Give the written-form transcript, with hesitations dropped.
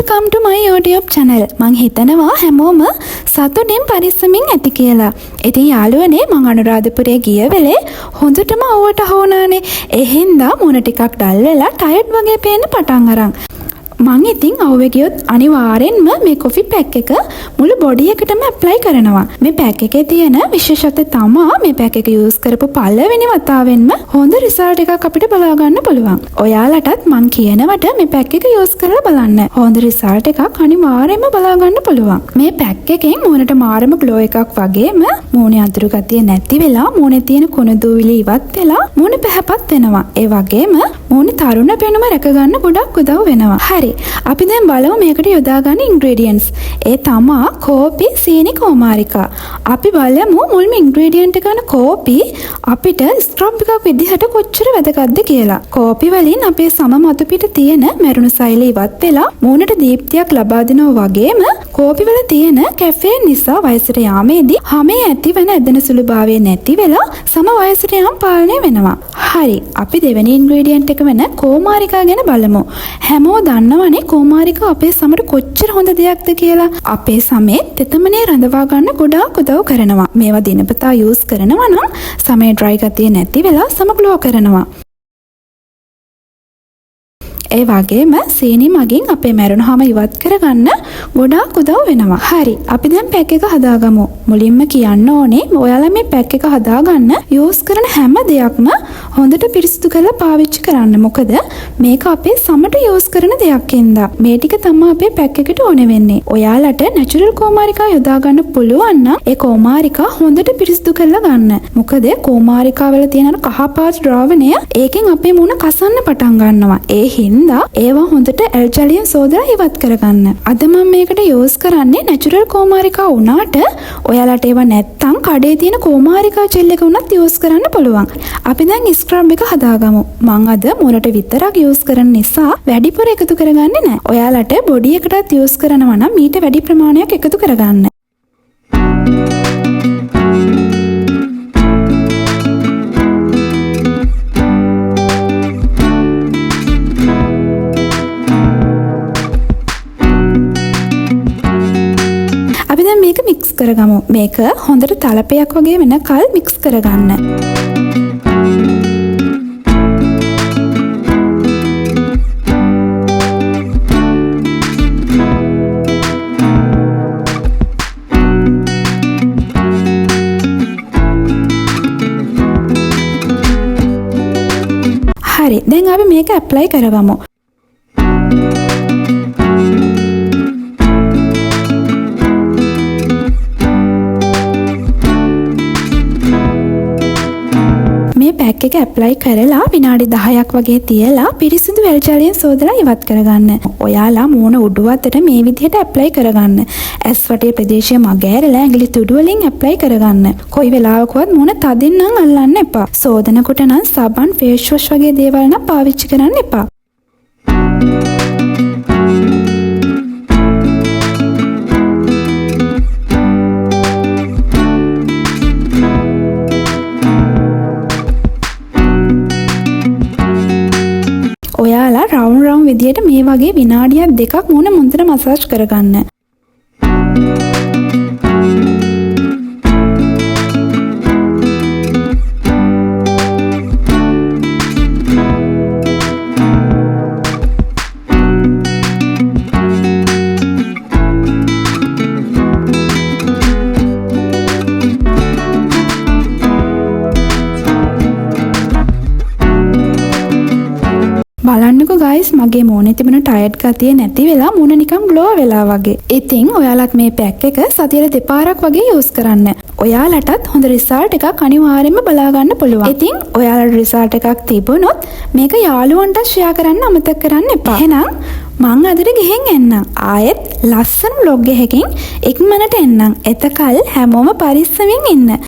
Welcome to my YouTube channel. මං හිතනවා හැමෝම සතුටින් පරිස්සමින් ඇති කියලා. ඉතින් යාළුවනේ මං අනුරාධපුරේ ගිය වෙලේ හොඳටම ඕවට හොනානේ. ඒ හින්දා මුණ ටිකක් ඩල් වෙලා ටයර්ඩ් වගේ පේන්න පටන් අරන්. මං ඉතින් අවුවේ ගියොත් අනිවාර්යෙන්ම මේ කොෆි පැක් එක මුළු බොඩි එකටම ඇප්ලයි කරනවා. මේ පැක් එකේ තියෙන විශේෂත්වය තමයි මේ පැක් එක යූස් කරපු පළවෙනි වතාවෙන්ම හොඳ රිසල්ට් එකක් අපිට බලා ගන්න පුළුවන්. ඔයාලටත් මං කියනවට මේ පැක් එක යූස් කරලා බලන්න. හොඳ රිසල්ට් එකක් අනිවාර්යෙන්ම බලා ගන්න පුළුවන්. මේ පැක් එකෙන් මූණට මාරම ග්ලෝ එකක් වගේම මූණේ අඳුරු ගතිය නැති වෙලා මූණේ තියෙන කුණු දූවිලි ඉවත් වෙලා මූණ පැහැපත් වෙනවා. ඒ වගේම මූණේ තරුණ පෙනුම රැක ගන්න ගොඩක් උදව් වෙනවා. හරි. අපි දැන් බලමු මේකට යොදා ගන්න ඉන්ග්‍රීඩියන්ට්ස්. ඒ තමා කෝපි, සීනි, කුමාරිකා. අපි බලමු මුල්ම ඉන්ග්‍රීඩියන්ට් එක ගන්න කෝපි අපිට ස්ක්‍රබ් එකක් විදිහට කොච්චර වැදගත්ද කියලා. කෝපි වලින් අපේ සම මතු පිට තියෙන මැරුණු සෛල ඉවත් වෙලා මූණට දීප්තියක් ලබා දෙනවා වගේම කෝපි වල තියෙන කැෆේන් නිසා වයසට යාමේදී හැමේ ඇතිවන ඇදෙන සුළුභාවය නැති වෙලා සම වයසට යාම පාලනය වෙනවා. හරි. අපි දෙවෙනි ඉන්ග්‍රීඩියන්ට් එක වෙන කුමාරිකා ගැන බලමු. හැමෝම දන්නවනේ කුමාරිකා අපේ සමට කොච්චර හොඳ දෙයක්ද කියලා. අපේ සමේ තෙතමනේ රඳවා ගන්න ගොඩාක් උදව් කරනවා. මේවා දිනපතා යූස් කරනවා නම් සමේ ඩ්‍රයි ගතිය නැති වෙලා සම ග්ලෝ කරනවා. ඒ වගේම සීනි මගින් අපේ මැරුණාම ඉවත් කරගන්න ගොඩාක් උදව් වෙනවා. හරි. අපි දැන් පැක් එක හදාගමු. මුලින්ම කියන්න ඕනේ ඔයාලා මේ පැක් එක හදාගන්න යූස් කරන හැම දෙයක්ම හොඳට පිරිසිදු කරලා පාවිච්චි කරන්න. මොකද මේක අපේ සමට යූස් කරන දෙයක් හින්දා. මේ ටික තමයි අපේ පැක් එකට ඕනේ වෙන්නේ. ඔයාලට නැචරල් කුමාරිකා යොදා ගන්න පුළුවන් නම් ඒ කුමාරිකා හොඳට පිරිසිදු කරලා ගන්න. මොකද කුමාරිකා වල තියෙන කහ පාට ද්‍රවණය ඒකෙන් අපේ මූණ කසන්න පටන් ගන්නවා. ඒ ඒවා හොඳට එල්ජලියෙන් සෝදලා ඉවත් කරගන්න. අද මම මේකට යූස් කරන්නේ නැචරල් කුමාරිකා වුණාට ඔයාලට ඒවා නැත්තම් කඩේ තියෙන කුමාරිකා ජෙල් එක උනත් යූස් කරන්න පුළුවන්. අපි දැන් ස්ක්‍රබ් එක හදාගමු. මම අද මුරට විතරක් යූස් කරන නිසා වැඩිපුර එකතු කරගන්නේ නැහැ. ඔයාලට බොඩි එකටත් යූස් කරනවා නම් මීට වැඩි ප්‍රමාණයක් එකතු කරගන්න. මේක මික්ස් කරගමු. මේක හොඳට තලපයක් වගේ වෙනකල් මික්ස් කරගන්න. හරි. දැන් අපි මේක ඇප්ලයි කරගමු. පැක් එක ඇප්ලයි කරලා විනාඩි 10ක් වගේ තියලා පිරිසිදු වෙල් ජලයෙන් සෝදලා ඉවත් කරගන්න. ඔයාලා මූණ උඩු අතට මේ විදිහට ඇප්ලයි කරගන්න. ඇස් වටේ ප්‍රදේශය මග ඇරලා ඇඟිලි තුඩු වලින් ඇප්ලයි කරගන්න. කොයි වෙලාවකවත් මූණ තදින් නම් අල්ලන්න එපා. සෝදනකොට නම් සබන්, ෆේස් වොෂ් වගේ දේවල් නම් පාවිච්චි කරන්න එපා. ඔයාලා රවුන්ඩ් විදියට මේ වගේ විනාඩියක් දෙකක් මූණ මුන්තර මසාජ් කරගන්න. බලන්නකෝ ගයිස් මගේ මූණේ තිබුණ ටයර්ඩ් ගතිය නැති වෙලා මූණ නිකන් ග්ලෝ වෙලා වගේ. ඉතින් ඔයාලත් මේ පැක් එක සතියට දෙපාරක් වගේ යූස් කරන්න. ඔයාලටත් හොඳ රිසල්ට් එකක් අනිවාර්යෙන්ම බලා ගන්න පුළුවන්. ඉතින් ඔයාලට රිසල්ට් එකක් තිබුණොත් මේක යාළුවන්ට ෂෙයා කරන්න අමතක කරන්න එපා. එහෙනම් මං අදට ගිහින් එන්නම්. ආයෙත් ලස්සන vlog එකකින් ඉක්මනට එන්නම්. එතකල් හැමෝම පරිස්සමින් ඉන්න.